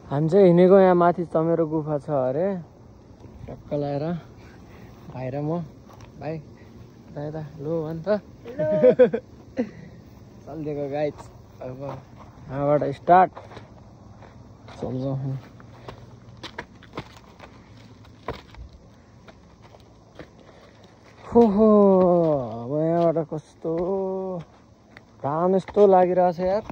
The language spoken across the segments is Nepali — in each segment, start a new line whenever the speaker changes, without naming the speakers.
हामी चाहिँ हिँडेको यहाँ माथि चमेरो गुफा छ अरे। टक्क लगाएर भाइ र म भाइ यता लो भन् त चलिदिएको गाइज। अब यहाँबाट स्टार्ट चल्छौँ। हो अब यहाँबाट कस्तो घाम यस्तो लागिरहेछ यार।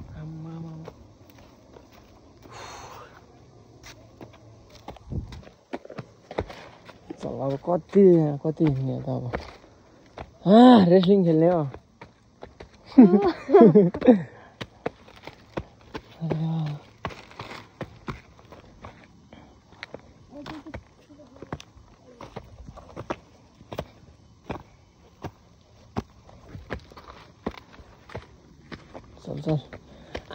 चल अब कति हिँड्ने त अब रेस्लिङ खेल्ने हो। चल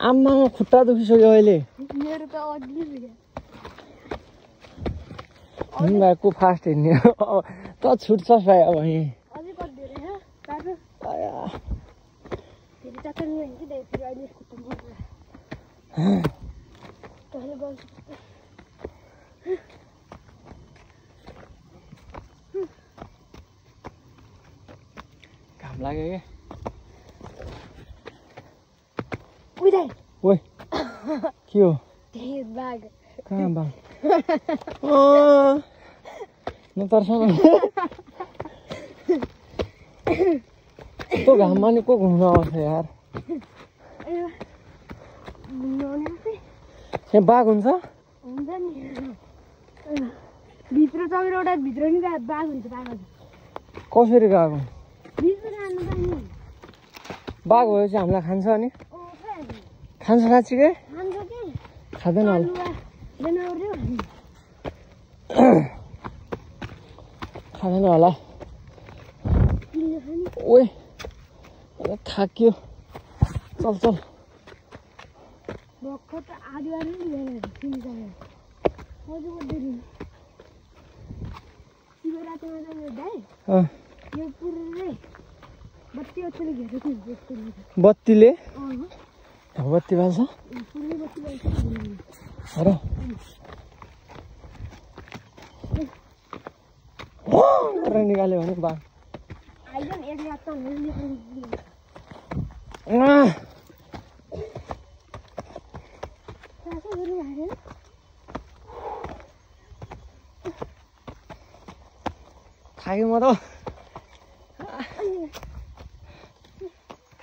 आम्मा खुट्टा दुखिसक्यो अहिले।
मेरो त अघि
को फास्ट हिँड्ने त छुट्छस् भाइ अब यहीँ।
अझै कति रहेछ काटो फेरि चाकर नि कि दे फेरि अहिले खुट्टा मर्छ तले गर्छ।
घाम लाग्यो के
उइदाइ
ओइ के हो
त्यही बाघ
कहाँ बाघ नतर्स न यस्तो घाममा नि को घुम्न आउँछ यार। यहाँ बाघ हुन्छ
नि भित्र चमेर एउटा भित्र नि बाघ हुन्छ।
कसरी गएको
भित्र
बाघ भएपछि हामीलाई खान्छ अनि खान्छ साँच्चीकै खाँदैन होला। खाँदैन होला। ओए थाक्यो चल बत्तीले बत्ती बाल्छ र निकाल्यो भने बाघ थाक्यो म त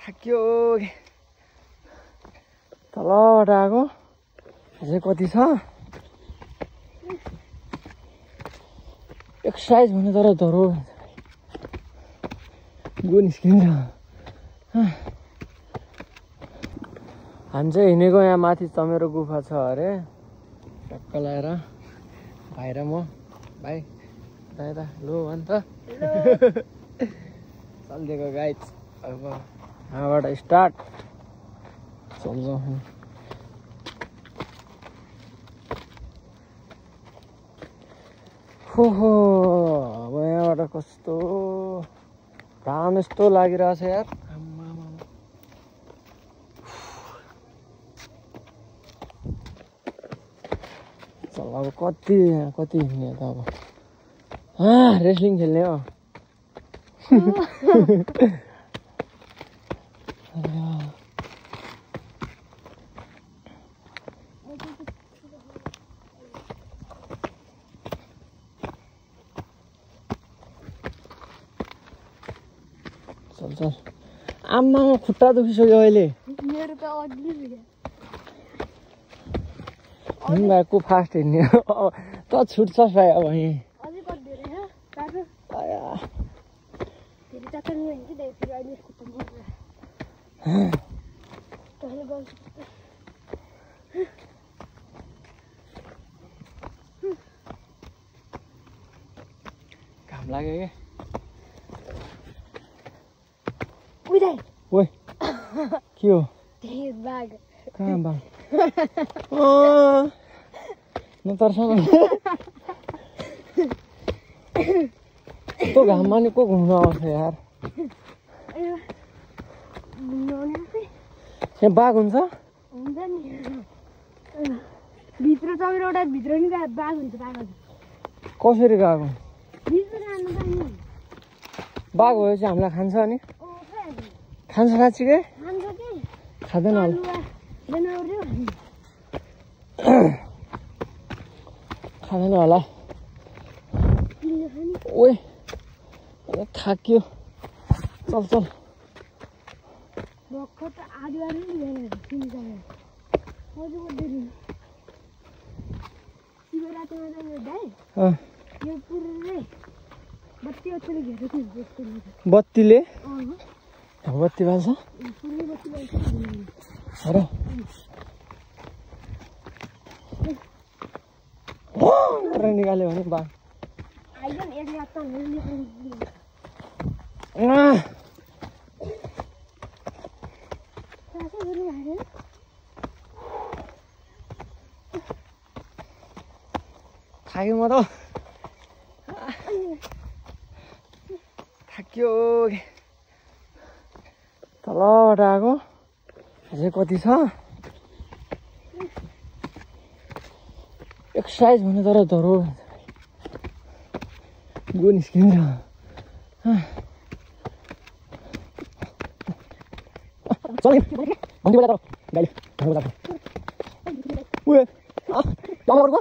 थाक्यो तलबाट आएको अझै कति छ एक्सर्साइज भने तर धरो गो निस्किन्छ। हामी चाहिँ हिँडेको यहाँ माथि चमेरो गुफा छ अरे। टक्क लगाएर भाइ र म भाइ यता लो भन् त चलिदिएको गाइज। अब यहाँबाट स्टार्ट चल्छौँ। हो अब यहाँबाट कस्तो घाम यस्तो लागिरहेछ यार। चल अब कति हिँड्ने त अब रेस्लिङ खेल्ने हो। चल आम्मा खुट्टा दुखिसक्यो अहिले।
मेरो त अघि
को फास्ट हिँड्ने त छुट्छस् भाइ अब यहीँ।
अझै कति रहेछ काटो फेरि चाकर नि कि दे फेरि अहिले खुट्टा मर्छ तले गर्छ।
घाम लाग्यो के
उइदाइ
ओइ के हो
त्यही बाघ
कहाँ बाघ नतर्स न यस्तो घाममा नि को घुम्न आउँछ यार। यहाँ बाघ हुन्छ
नि भित्र चमेर एउटा भित्र नि बाघ हुन्छ बाघ
कसरी गएको
भित्र जानु पाइनु
बाघ भएपछि हामीलाई खान्छ अनि
ओ खाइहाल्छ
खान्छ साँच्चीकै
खान्छ कि
खाँदैन होला
जनावरले
खाँदैन होला
किन्नु खाने
ओए थाक्यो चल चल
भर्खर त आदिवार नि भएन किन्नु जाने अझ बढ्दै शिवरात्रिमा जाने दाइ यो पुरै बत्ती बत्तीले घेरेको हुन्छ
बत्तीले
अँ
बत्ती बाल्छ
पुरै बत्ती बाल्छ
र निकाल्यो भने बाघ
आइजन एक रात त निकाल्नु सासै गर्नु भएन
थाक्यो म त थाक्यो तलबाट आएको अझै कति छ एक्सर्साइज भने तर धरो गो निस्किन्छ भन्दै बेला तर गाइले भन्दै बेला उयो टमाटरको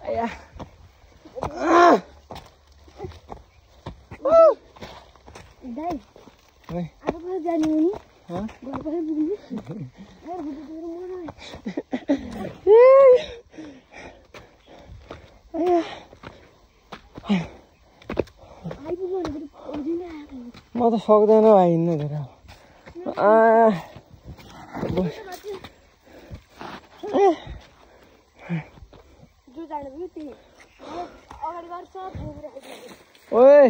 आया
दाइ
ओए
अब कहाँ जाने हो नि
ह
घर कसरी पुग्नु घर बुझेर मर्नु
आया
आइपुग्नु भनेको पुग्दैन आएको
म त सक्दैन भाइ हिँड्नु धेरै
जो जाने भयो त्यही अगाडि गर्छ
ओए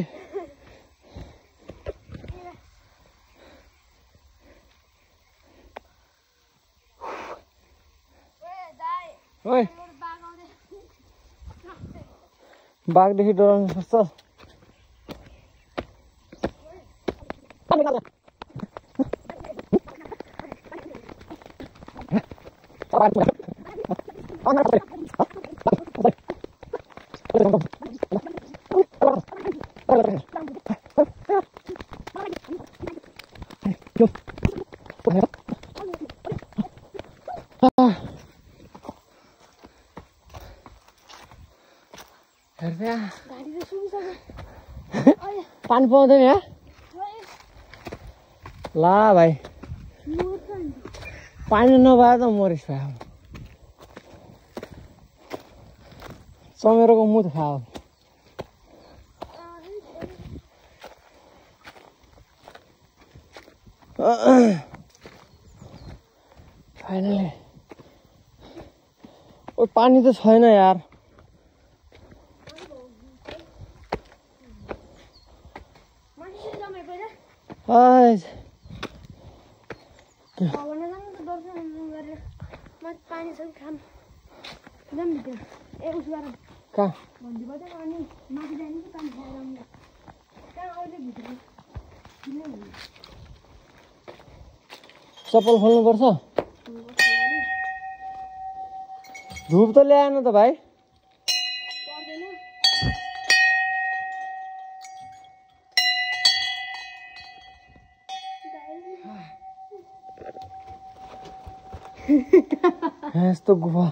ओए बाघदेखि डराउनु सक्छ पानी पाउँदैन यहाँ ला भाइ पानी नभए त मरिस भाइ चमेरोको मुख खाओ फाइनली ओ पानी त छैन यार
पानी सब खाम एकदम भित्र ए उस बार
कहाँ
भन्दी बजा अनि माथि जाने कि पानी खाएर आउनु त्यहाँ अहिले भित्र
चप्पल खोल्नुपर्छ धुप त ल्याएन त भाइ यस्तो गुफा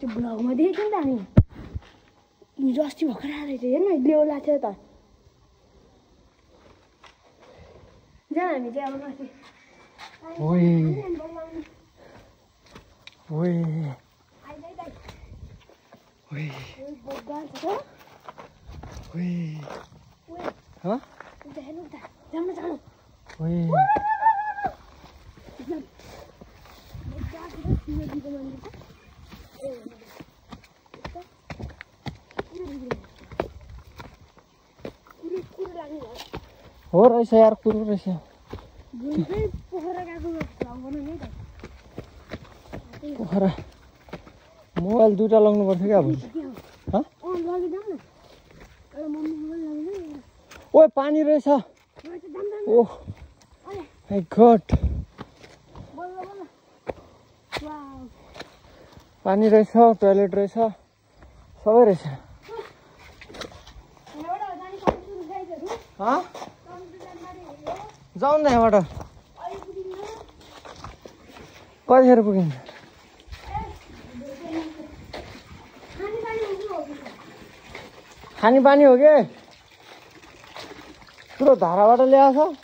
त्यो भ्लगमा देखेको नि त हामी हिजो अस्ति भर्खर आएर हेर्नु लेउला थियो त जा हामी चाहिँ अब माथि
हो रहेछ यार कुरो रहेछ पोखरा मोबाइल दुईटा लाउनु पर्छ क्या भोलि ओ पानी रहेछ ओह माय गॉड पानी रहेछ टोयलेट रहेछ सबै रहेछ जाउँ न यहाँबाट कतिखेर पुगिन्छ खाने पानी हो कि पुरो धाराबाट ल्याएको छ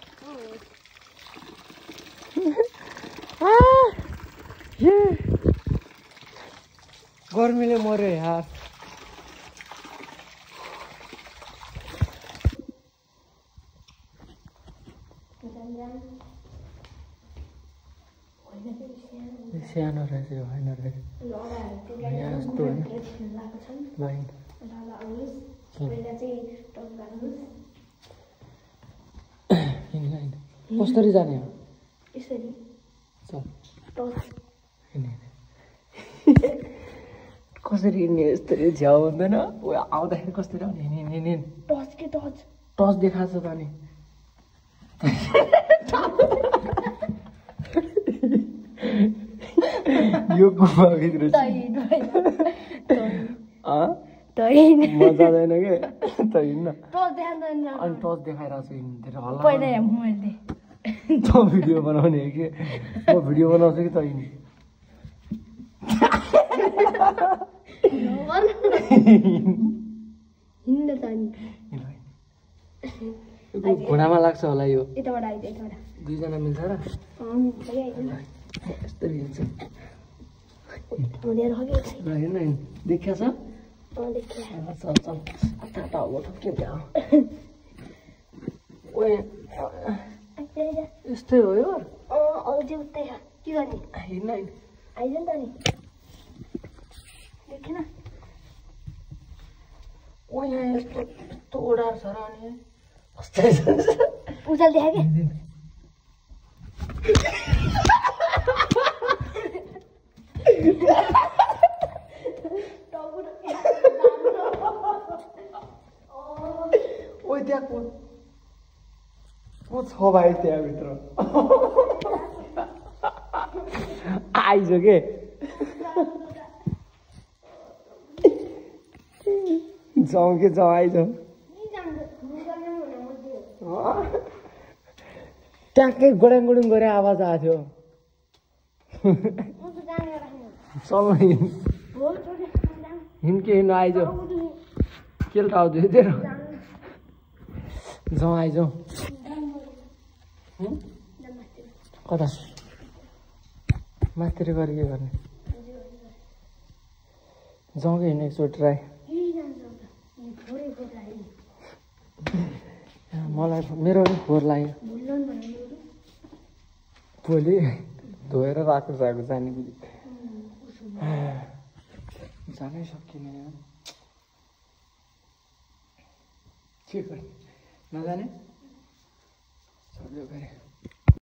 गर्मीले मर्यो यार सानो रहेछ होइन रहेछ यहाँ यस्तो होइन कसरी जाने हो कसरी हिँड्ने यस्तरी झ्याउ हुँदैन आउँदाखेरि कसरी आउने हिँड्ने टच देखाएको छ त अनि यो गुफाभित्र म जाँदैन कि त हिँड्न अनि टच देखाइरहेको छु हिँड्नु हल्ला त भिडियो बनाउने हो कि म भिडियो बनाउँछु कि त हिँड्ने घुँडामा लाग्छ होला यो दुईजना मिल्छ र यस्तरी हिँड्छ हेर्न देखिया छ चल चल यस्तै हो यो हिँड्न ओ यहाँ यस्तो ओडार छ र अनि
उचाल देखा के
ओ त्यहाँ को छ भाइ त्यहाँभित्र आइज के जाउँ के जाउँ आइज ट्याक्कै गोड्याङ गोड्याङ गरे आवाज आएको थियो चल हिँड के हिँड्नु आइज के टाउँदै तेरो जाउँ आइज कता माथितिर गरी के गर्ने जाउँ कि हिँड्ने एकचोटि ट्राई मलाई मेरो पनि फोहोर लाग्यो भोलि धोएर राखेको जाने जानै सकिने के गर्ने नजाने सक्यो गरे